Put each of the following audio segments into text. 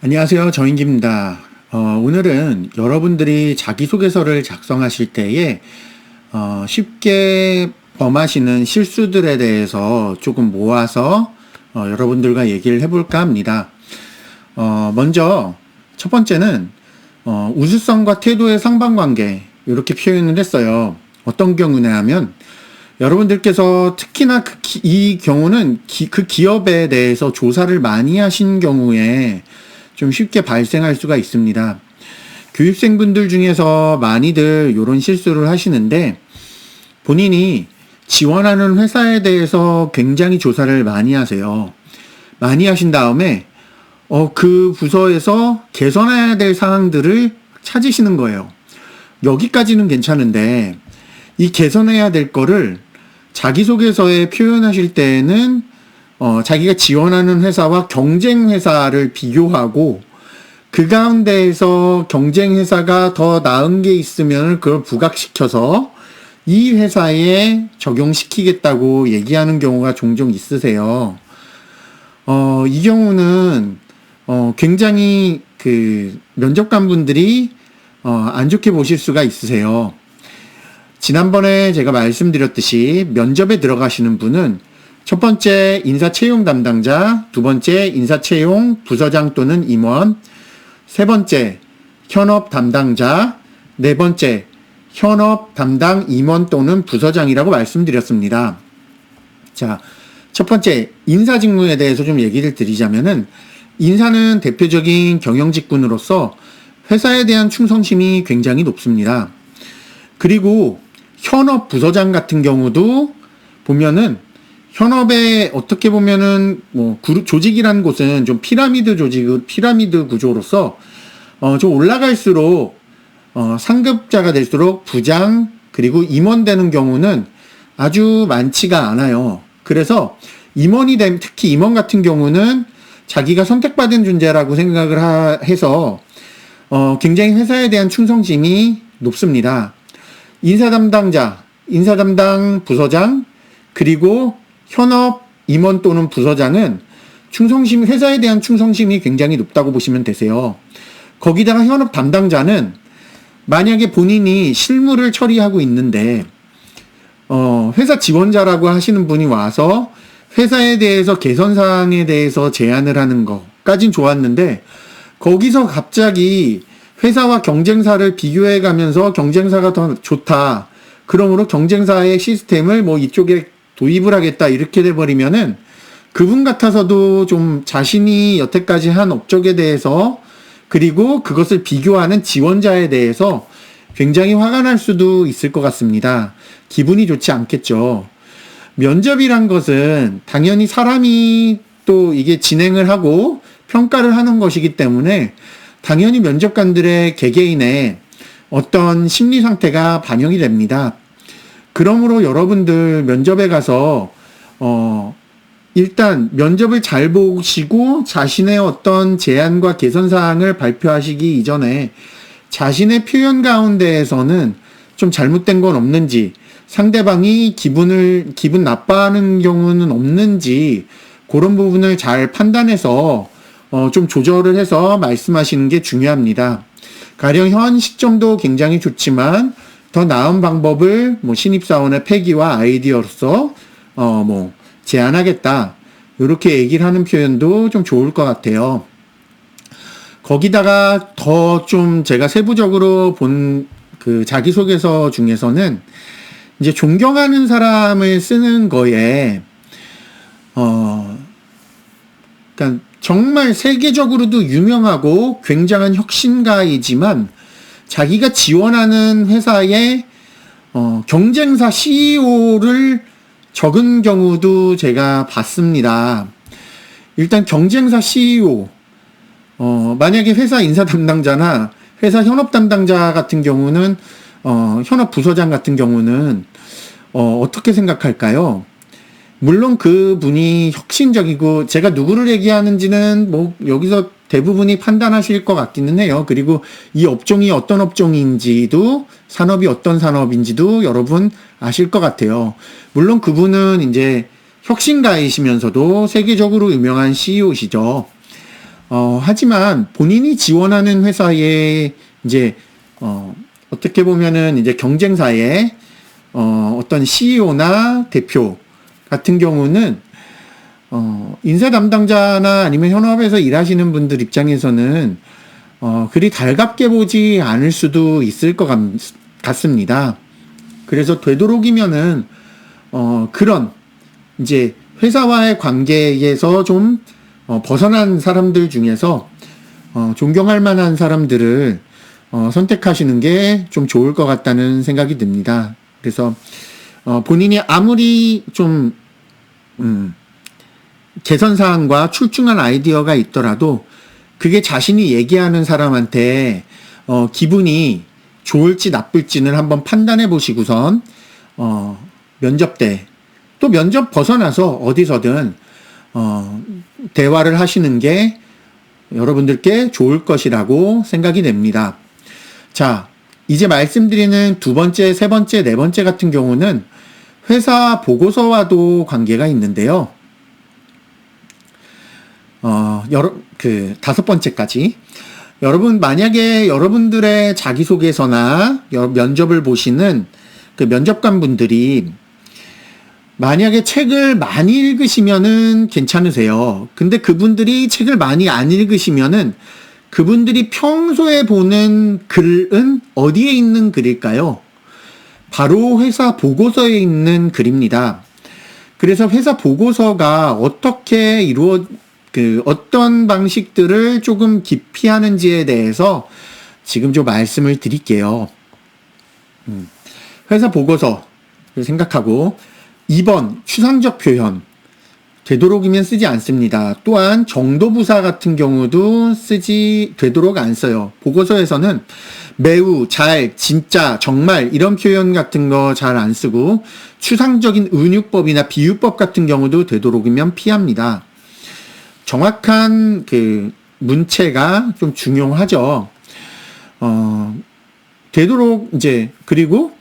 안녕하세요. 정인기입니다. 오늘은 여러분들이 자기소개서를 작성하실 때에 쉽게 범하시는 실수들에 대해서 조금 모아서 여러분들과 얘기를 해볼까 합니다. 먼저 첫 번째는 우수성과 태도의 상반관계 이렇게 표현을 했어요. 어떤 경우냐 하면 여러분들께서 특히나 이 경우는 그 기업에 대해서 조사를 많이 하신 경우에 좀 쉽게 발생할 수가 있습니다. 교육생분들 중에서 많이들 이런 실수를 하시는데 본인이 지원하는 회사에 대해서 굉장히 조사를 많이 하세요. 많이 하신 다음에 그 부서에서 개선해야 될 사항들을 찾으시는 거예요. 여기까지는 괜찮은데 이 개선해야 될 거를 자기소개서에 표현하실 때에는 자기가 지원하는 회사와 경쟁 회사를 비교하고 그 가운데에서 경쟁 회사가 더 나은 게 있으면 그걸 부각시켜서 이 회사에 적용시키겠다고 얘기하는 경우가 종종 있으세요. 이 경우는 굉장히 그 면접관분들이 안 좋게 보실 수가 있으세요. 지난번에 제가 말씀드렸듯이 면접에 들어가시는 분은 첫 번째 인사채용 담당자, 두 번째 인사채용 부서장 또는 임원, 세 번째 현업 담당자, 네 번째 현업 담당 임원 또는 부서장이라고 말씀드렸습니다. 자, 첫 번째 인사 직무에 대해서 좀 얘기를 드리자면은 인사는 대표적인 경영직군으로서 회사에 대한 충성심이 굉장히 높습니다. 그리고 현업 부서장 같은 경우도 보면은 현업에 어떻게 보면은 조직이라는 곳은 좀 피라미드 구조로서 좀 올라갈수록 상급자가 될수록 부장 그리고 임원 되는 경우는 아주 많지가 않아요. 그래서 특히 임원 같은 경우는 자기가 선택받은 존재라고 생각을 해서 굉장히 회사에 대한 충성심이 높습니다. 인사 담당 부서장 그리고 현업 임원 또는 부서장은 회사에 대한 충성심이 굉장히 높다고 보시면 되세요. 거기다가 현업 담당자는 만약에 본인이 실무를 처리하고 있는데 회사 지원자라고 하시는 분이 와서 회사에 대해서 개선사항에 대해서 제안을 하는 것까진 좋았는데 거기서 갑자기 회사와 경쟁사를 비교해 가면서 경쟁사가 더 좋다. 그러므로 경쟁사의 시스템을 이쪽에 도입을 하겠다. 이렇게 돼버리면은 그분 같아서도 좀 자신이 여태까지 한 업적에 대해서 그리고 그것을 비교하는 지원자에 대해서 굉장히 화가 날 수도 있을 것 같습니다. 기분이 좋지 않겠죠. 면접이란 것은 당연히 사람이 또 이게 진행을 하고 평가를 하는 것이기 때문에 당연히 면접관들의 개개인의 어떤 심리 상태가 반영이 됩니다. 그러므로 여러분들 면접에 가서 일단 면접을 잘 보시고 자신의 어떤 제안과 개선 사항을 발표하시기 이전에 자신의 표현 가운데에서는 좀 잘못된 건 없는지 상대방이 기분 나빠하는 경우는 없는지 그런 부분을 잘 판단해서 좀 조절을 해서 말씀하시는 게 중요합니다. 가령 현 시점도 굉장히 좋지만 더 나은 방법을 신입사원의 패기와 아이디어로서 제안하겠다. 이렇게 얘기를 하는 표현도 좀 좋을 것 같아요. 거기다가 더 좀 제가 세부적으로 본 그 자기소개서 중에서는 이제 존경하는 사람을 쓰는 거에 그러니까 정말 세계적으로도 유명하고 굉장한 혁신가이지만 자기가 지원하는 회사의 경쟁사 CEO를 적은 경우도 제가 봤습니다. 일단 경쟁사 CEO 만약에 회사 인사 담당자나 회사 현업 담당자 같은 경우는 현업 부서장 같은 경우는 어떻게 생각할까요? 물론 그분이 혁신적이고 제가 누구를 얘기하는지는 여기서 대부분이 판단하실 것 같기는 해요. 그리고 이 업종이 어떤 업종인지도 산업이 어떤 산업인지도 여러분 아실 것 같아요. 물론 그분은 이제 혁신가이시면서도 세계적으로 유명한 CEO시죠. 하지만 본인이 지원하는 회사에 이제 어떻게 보면은 이제 경쟁사의 어떤 CEO나 대표 같은 경우는 인사 담당자나 아니면 현업에서 일하시는 분들 입장에서는 그리 달갑게 보지 않을 수도 있을 것 같습니다. 그래서 되도록이면은 그런 이제 회사와의 관계에서 좀 벗어난 사람들 중에서 존경할 만한 사람들을 선택하시는 게 좀 좋을 것 같다는 생각이 듭니다. 그래서 본인이 아무리 좀 개선사항과 출중한 아이디어가 있더라도 그게 자신이 얘기하는 사람한테 기분이 좋을지 나쁠지는 한번 판단해 보시고선 면접 때 또 면접 벗어나서 어디서든 대화를 하시는 게 여러분들께 좋을 것이라고 생각이 됩니다. 자, 이제 말씀드리는 두 번째, 세 번째, 네 번째 같은 경우는 회사 보고서와도 관계가 있는데요. 다섯 번째까지. 여러분, 만약에 여러분들의 자기소개서나 면접을 보시는 그 면접관 분들이 만약에 책을 많이 읽으시면은 괜찮으세요. 근데 그분들이 책을 많이 안 읽으시면은 그분들이 평소에 보는 글은 어디에 있는 글일까요? 바로 회사 보고서에 있는 글입니다. 그래서 회사 보고서가 어떻게 어떤 방식들을 조금 기피 하는지에 대해서 지금 좀 말씀을 드릴게요. 회사 보고서를 생각하고 2번 추상적 표현 되도록이면 쓰지 않습니다. 또한 정도부사 같은 경우도 되도록 안 써요. 보고서에서는 매우, 잘, 진짜, 정말 이런 표현 같은 거 잘 안 쓰고 추상적인 은유법이나 비유법 같은 경우도 되도록이면 피합니다. 정확한 그 문체가 좀 중요하죠. 되도록 이제 그리고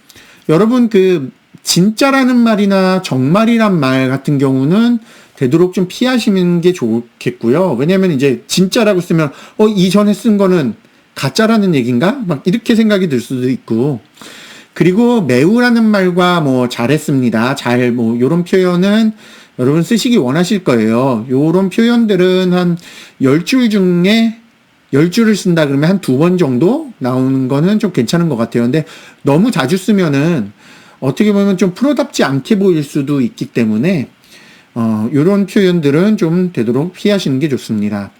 여러분 그 진짜라는 말이나 정말이란 말 같은 경우는 되도록 좀 피하시는 게 좋겠고요. 왜냐면 이제 진짜라고 쓰면 이전에 쓴 거는 가짜라는 얘기인가? 막 이렇게 생각이 들 수도 있고. 그리고 매우라는 말과 뭐 잘했습니다. 요런 표현은 여러분 쓰시기 원하실 거예요. 요런 표현들은 한 10줄 중에 10줄을 쓴다 그러면 한 2번 정도 나오는 거는 좀 괜찮은 것 같아요. 근데 너무 자주 쓰면은 어떻게 보면 좀 프로답지 않게 보일 수도 있기 때문에 요런 표현들은 좀 되도록 피하시는 게 좋습니다.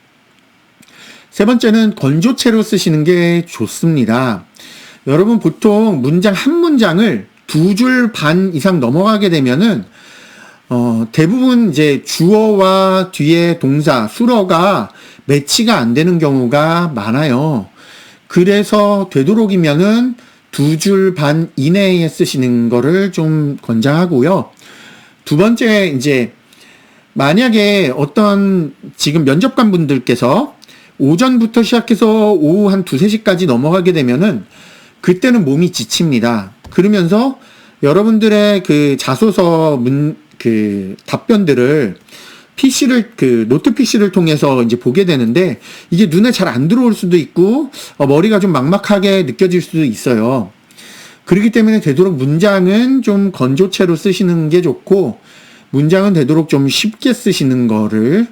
세 번째는 건조체로 쓰시는 게 좋습니다. 여러분 보통 문장 한 문장을 2줄 반 이상 넘어가게 되면은 대부분 이제 주어와 뒤에 동사, 수어가 매치가 안 되는 경우가 많아요. 그래서 되도록이면은 2줄 반 이내에 쓰시는 거를 좀 권장하고요. 두 번째, 이제, 만약에 지금 면접관 분들께서 오전부터 시작해서 오후 한 3시까지 넘어가게 되면은 그때는 몸이 지칩니다. 그러면서 여러분들의 그 자소서 답변들을 노트 PC를 통해서 이제 보게 되는데 이게 눈에 잘 안 들어올 수도 있고 머리가 좀 막막하게 느껴질 수도 있어요. 그렇기 때문에 되도록 문장은 좀 건조체로 쓰시는 게 좋고 문장은 되도록 좀 쉽게 쓰시는 거를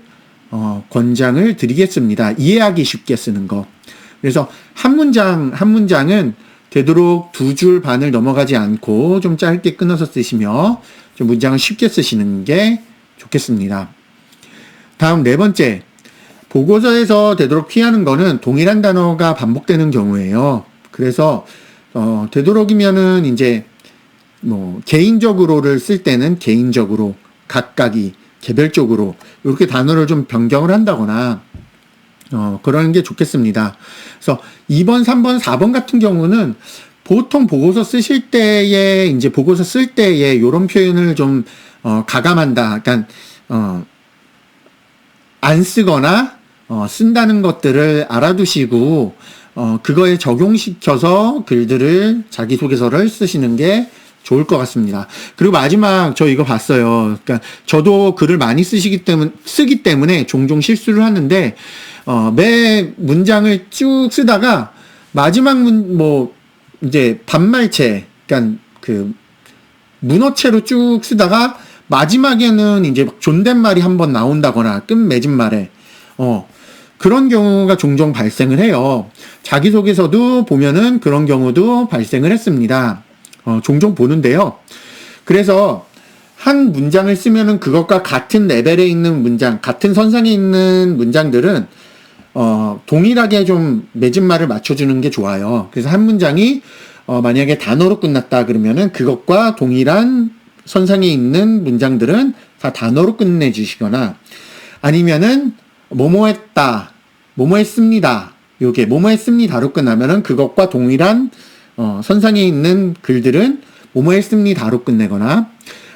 권장을 드리겠습니다. 이해하기 쉽게 쓰는 거. 그래서 한 문장은 되도록 2줄 반을 넘어가지 않고 좀 짧게 끊어서 쓰시며 좀 문장을 쉽게 쓰시는 게 좋겠습니다. 다음 네 번째, 보고서에서 되도록 피하는 거는 동일한 단어가 반복되는 경우예요. 그래서 되도록이면은 이제 뭐 개인적으로를 쓸 때는 개인적으로, 각각이, 개별적으로 이렇게 단어를 좀 변경을 한다거나 그러는 게 좋겠습니다. 그래서 2번, 3번, 4번 같은 경우는 보통 보고서 쓰실 때에 이제 보고서 쓸 때에 이런 표현을 좀 가감한다. 그러니까 안 쓰거나 쓴다는 것들을 알아두시고 그거에 적용시켜서 글들을 자기소개서를 쓰시는 게 좋을 것 같습니다. 그리고 마지막 저 이거 봤어요. 그러니까 저도 글을 많이 쓰기 때문에 종종 실수를 하는데 매 문장을 쭉 쓰다가 마지막 이제 반말체, 그러니까 그 문어체로 쭉 쓰다가 마지막에는 이제 막 존댓말이 한번 나온다거나 끝맺은 말에 그런 경우가 종종 발생을 해요. 자기소개서도 보면은 그런 경우도 발생을 했습니다. 종종 보는데요. 그래서 한 문장을 쓰면은 그것과 같은 레벨에 있는 문장, 같은 선상에 있는 문장들은 동일하게 좀 맺은 말을 맞춰주는 게 좋아요. 그래서 한 문장이 만약에 단어로 끝났다 그러면은 그것과 동일한 선상에 있는 문장들은 다 단어로 끝내주시거나, 아니면은 뭐뭐했다, 뭐뭐했습니다, 요게 뭐뭐했습니다로 끝나면은 그것과 동일한 선상에 있는 글들은 뭐뭐했습니다로 끝내거나,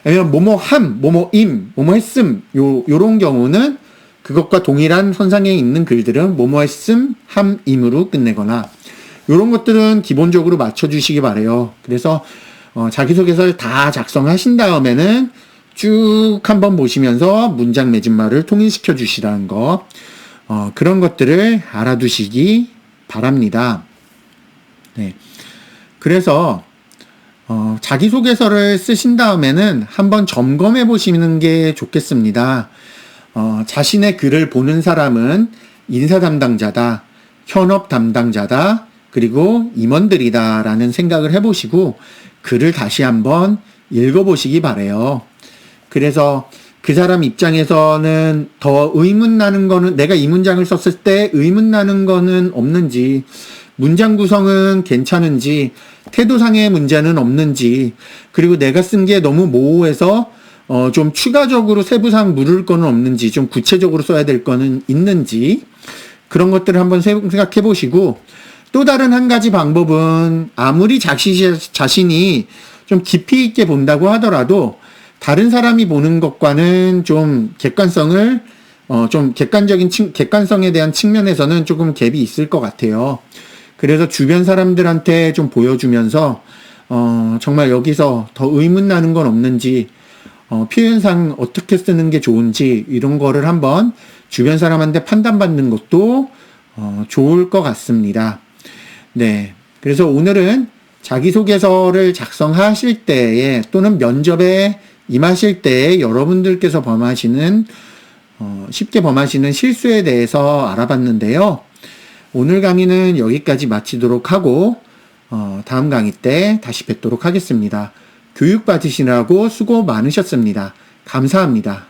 아니면 뭐뭐함, 뭐뭐임, 뭐뭐했음, 요런 경우는 그것과 동일한 선상에 있는 글들은 뭐뭐했음, 함임으로 끝내거나, 요런 것들은 기본적으로 맞춰주시기 바래요. 그래서 자기소개서를 다 작성하신 다음에는 쭉 한번 보시면서 문장 맺은말을 통일시켜 주시라는 거, 그런 것들을 알아두시기 바랍니다. 네. 그래서 자기소개서를 쓰신 다음에는 한번 점검해 보시는 게 좋겠습니다. 자신의 글을 보는 사람은 인사 담당자다, 현업 담당자다, 그리고 임원들이다 라는 생각을 해보시고 글을 다시 한번 읽어보시기 바래요. 그래서 그 사람 입장에서는 더 의문나는 거는, 내가 이 문장을 썼을 때 의문나는 거는 없는지, 문장 구성은 괜찮은지, 태도상의 문제는 없는지, 그리고 내가 쓴 게 너무 모호해서 좀 추가적으로 세부상 물을 거는 없는지, 좀 구체적으로 써야 될 거는 있는지, 그런 것들을 한번 생각해 보시고, 또 다른 한 가지 방법은 아무리 자신이 좀 깊이 있게 본다고 하더라도 다른 사람이 보는 것과는 좀 객관성을 좀 객관성에 대한 측면에서는 조금 갭이 있을 것 같아요. 그래서 주변 사람들한테 좀 보여주면서 정말 여기서 더 의문나는 건 없는지, 표현상 어떻게 쓰는 게 좋은지, 이런 거를 한번 주변 사람한테 판단받는 것도 좋을 것 같습니다. 네. 그래서 오늘은 자기소개서를 작성하실 때에 또는 면접에 임하실 때에 여러분들께서 쉽게 범하시는 실수에 대해서 알아봤는데요. 오늘 강의는 여기까지 마치도록 하고 다음 강의 때 다시 뵙도록 하겠습니다. 교육 받으시느라고 수고 많으셨습니다. 감사합니다.